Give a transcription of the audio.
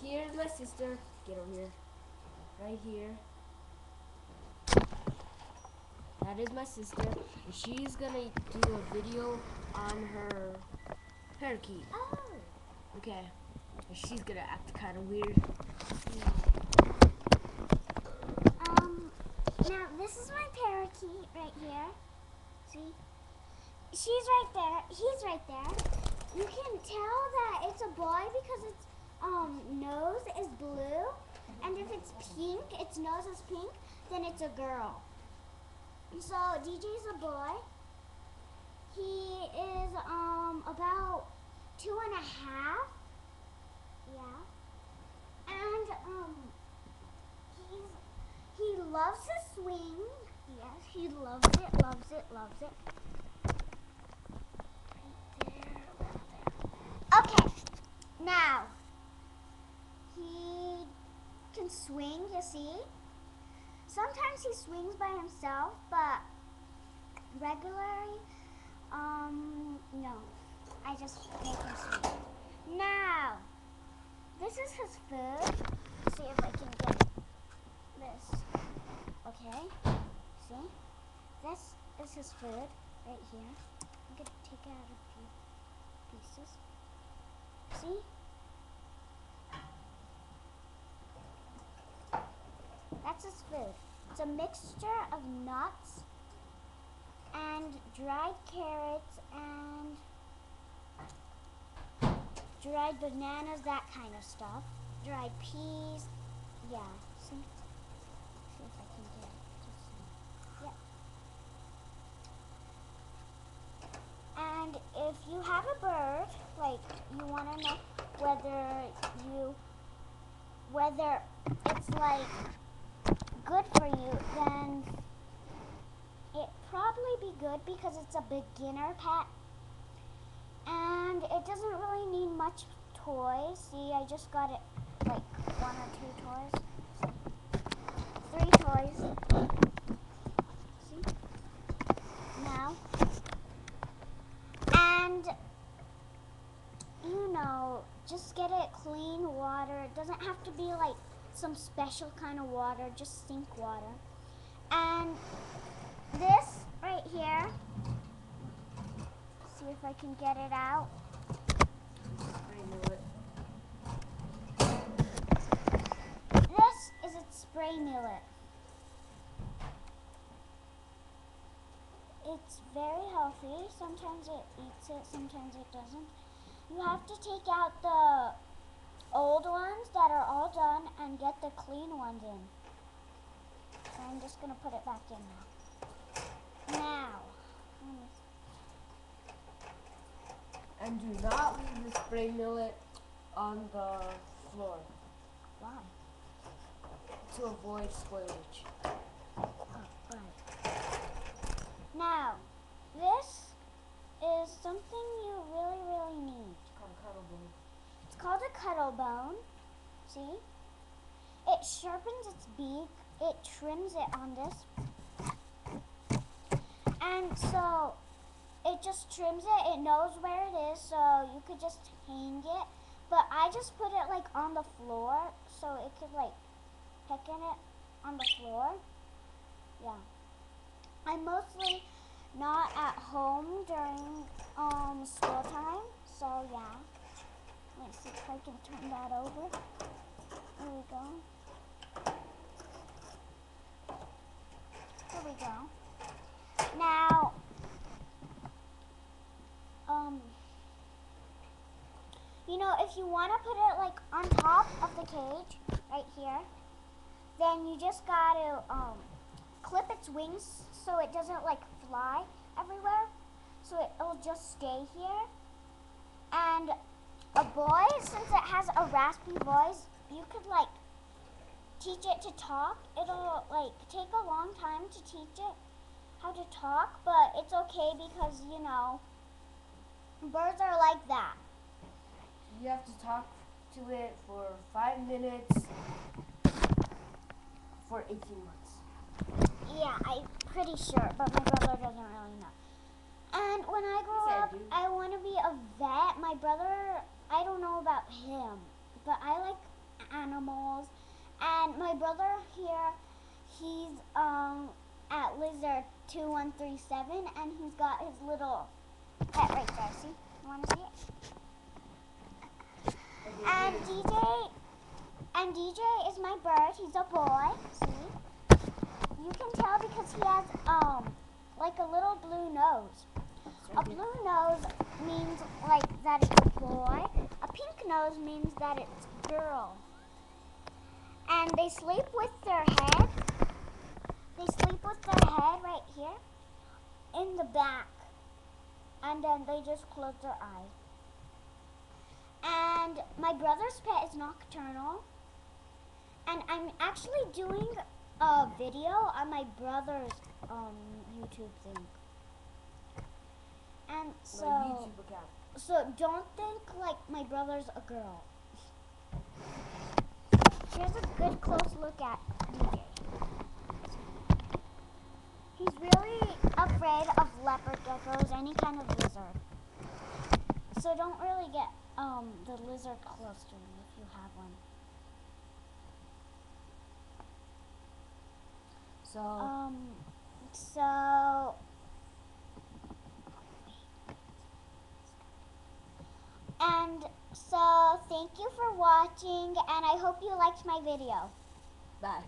here's my sister. Get over here. Right here. That is my sister. And she's gonna do a video on her parakeet. Oh. Okay. And she's gonna act kind of weird. Now this is my parakeet right here. See? She's right there. He's right there. You can tell that it's a boy because its nose is blue, and if it's pink, its nose is pink, then it's a girl. So DJ's a boy. He is about 2.5. Yeah. And he loves to swing. Yes, he loves it, loves it, loves it. Okay, now he can swing, you see. Sometimes he swings by himself, but regularly, no. I just make him swing. Now, this is his food. See if I can get this. Okay, see? This is his food right here. I'm going to take out a few pieces. See? That's his food. It's a mixture of nuts and dried carrots and dried bananas, that kind of stuff. Dried peas. Yeah, see? See if I can get it. Just see. Yeah. And if you have a bird, like you want to know whether it's like good for you, then it probably be good because it's a beginner pet and it doesn't really need much toys. See, I just got it like 1 or 2 toys. 3 toys. See? Now. And you know, just get it clean water. It doesn't have to be like some special kind of water, just sink water. And this right here, see if I can get it out. I know it. This is its spray millet. It's very healthy. Sometimes it eats it, sometimes it doesn't. You have to take out the old ones that are all done and get the clean ones in. So I'm just going to put it back in now. Now. And do not leave the spray millet on the floor. Why? To avoid spoilage. Oh, right. Now, this is something you really, really need. It's called a cuddle bone. It's called a cuddle bone. See? It sharpens its beak. It trims it on this. And so it just trims it. It knows where it is, so you could just hang it. But I just put it like on the floor so it could like peck in it on the floor. Yeah. I'm mostly not at home during school time, so yeah. Let's see if I can turn that over. There we go. There we go. Now, you know, if you want to put it like on top of the cage, right here, then you just gotta clip its wings so it doesn't like fly everywhere. So it'll just stay here. And a boy, since it has a raspy voice, you could like teach it to talk. It'll like take a long time to teach it how to talk, but it's okay because, you know, birds are like that. You have to talk to it for 5 minutes for 18 months. Yeah, I'm pretty sure, but my brother doesn't really know. And when I grow Yes, I up, do. I want to be a vet. My brother, I don't know about him, but I like animals. And my brother here, he's at Lizard 2137, and he's got his little pet right there. See? You want to see it? And DJ is my bird. He's a boy. See? You can tell because he has like a little blue nose. A blue nose means like that it's a boy. A pink nose means that it's a girl. And they sleep with their head. They sleep with their head right here in the back. And then they just close their eyes. And my brother's pet is nocturnal. And I'm actually doing a video on my brother's YouTube thing. And so, My YouTube account. so don't think like my brother's a girl. Here's a good close look at DJ. He's really afraid of leopard geckos, any kind of lizard. So don't really get the lizard close to him if you have one. So So thank you for watching, and I hope you liked my video. bye.